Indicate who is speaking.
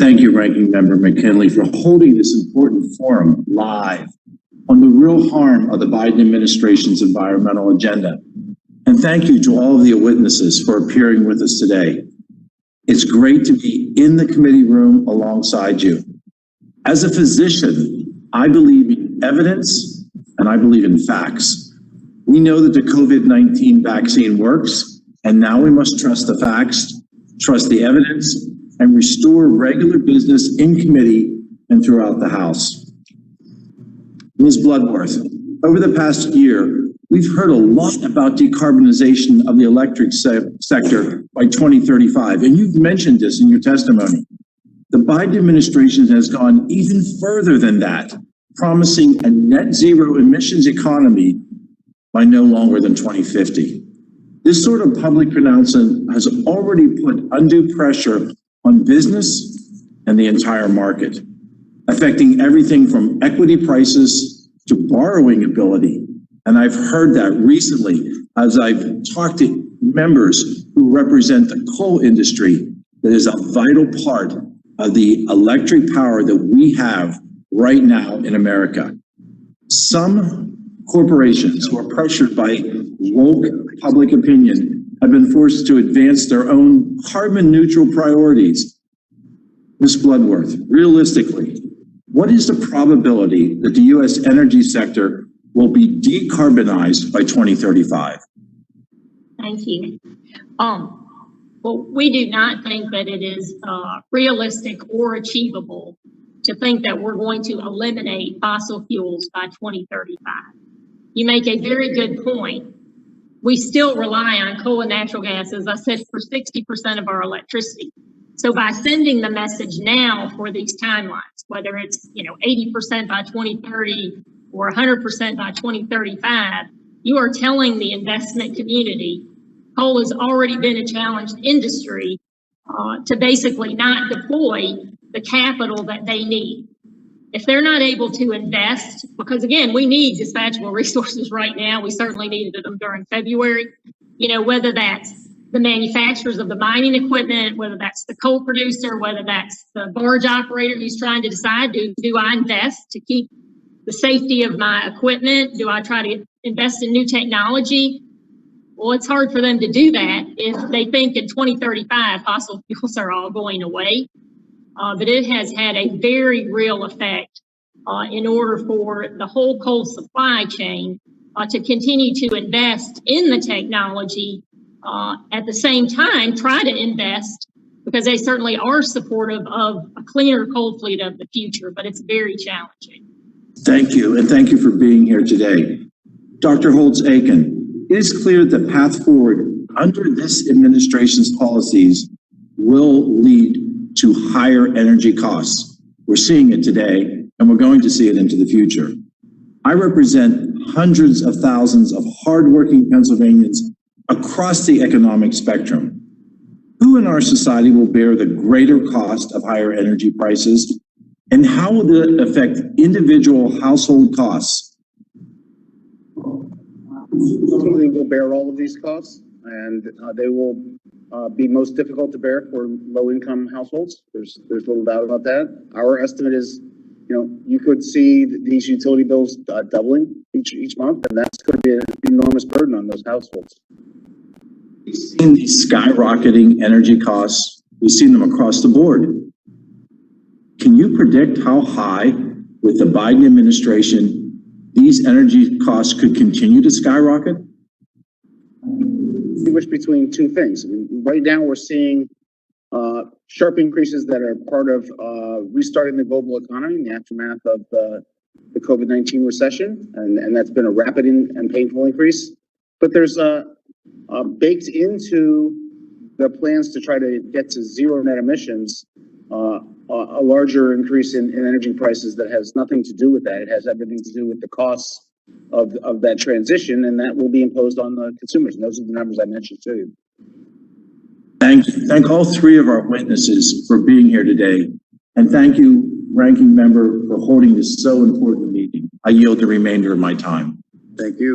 Speaker 1: thank you, Ranking Member McKinley, for holding this important forum live on the real harm of the Biden administration's environmental agenda. And thank you to all of the witnesses for appearing with us today. It's great to be in the committee room alongside you. As a physician, I believe in evidence and I believe in facts. We know that the COVID-19 vaccine works, and now we must trust the facts, trust the evidence, and restore regular business in committee and throughout the House. Ms. Bloodworth, over the past year, we've heard a lot about decarbonization of the electric sector by 2035, and you've mentioned this in your testimony. The Biden administration has gone even further than that, promising a net zero emissions economy by no longer than 2050. This sort of public pronouncement has already put undue pressure on business and the entire market, affecting everything from equity prices to borrowing ability. And I've heard that recently as I've talked to members who represent the coal industry that is a vital part of the electric power that we have right now in America. Some corporations who are pressured by woke public opinion have been forced to advance their own carbon neutral priorities. Ms. Bloodworth, realistically, what is the probability that the U.S. energy sector will be decarbonized by 2035?
Speaker 2: Thank you. Well, we do not think that it is realistic or achievable to think that we're going to eliminate fossil fuels by 2035. You make a very good point. We still rely on coal and natural gas, as I said, for 60% of our electricity. So by sending the message now for these timelines, whether it's 80% by 2030 or 100% by 2035, you are telling the investment community coal has already been a challenged industry to basically not deploy the capital that they need. If they're not able to invest, because again, we need dispatchable resources right now. We certainly needed them during February, whether that's the manufacturers of the mining equipment, whether that's the coal producer, whether that's the barge operator who's trying to decide, do I invest to keep the safety of my equipment? Do I try to invest in new technology? Well, it's hard for them to do that if they think in 2035 fossil fuels are all going away. But it has had a very real effect in order for the whole coal supply chain to continue to invest in the technology. At the same time, try to invest, because they certainly are supportive of a cleaner coal fleet of the future, but it's very challenging.
Speaker 1: Thank you, and thank you for being here today. Dr. Holtz-Aiken, it is clear that the path forward under this administration's policies will lead to higher energy costs. We're seeing it today, and we're going to see it into the future. I represent hundreds of thousands of hardworking Pennsylvanians across the economic spectrum. Who in our society will bear the greater cost of higher energy prices, and how will it affect individual household costs?
Speaker 3: Ultimately, will bear all of these costs, and they will be most difficult to bear for low-income households. There's little doubt about that. Our estimate is, you could see these utility bills doubling each month, and that's going to be an enormous burden on those households.
Speaker 1: We've seen these skyrocketing energy costs. We've seen them across the board. Can you predict how high, with the Biden administration, these energy costs could continue to skyrocket?
Speaker 3: Distinguish between two things. Right now we're seeing sharp increases that are part of restarting the global economy in the aftermath of the COVID-19 recession, and that's been a rapid and painful increase. But there's baked into the plans to try to get to zero net emissions a larger increase in energy prices that has nothing to do with that. It has everything to do with the costs of that transition, and that will be imposed on the consumers. And those are the numbers I mentioned to you.
Speaker 1: Thank all three of our witnesses for being here today. And thank you, Ranking Member, for holding this so important meeting. I yield the remainder of my time.
Speaker 3: Thank you.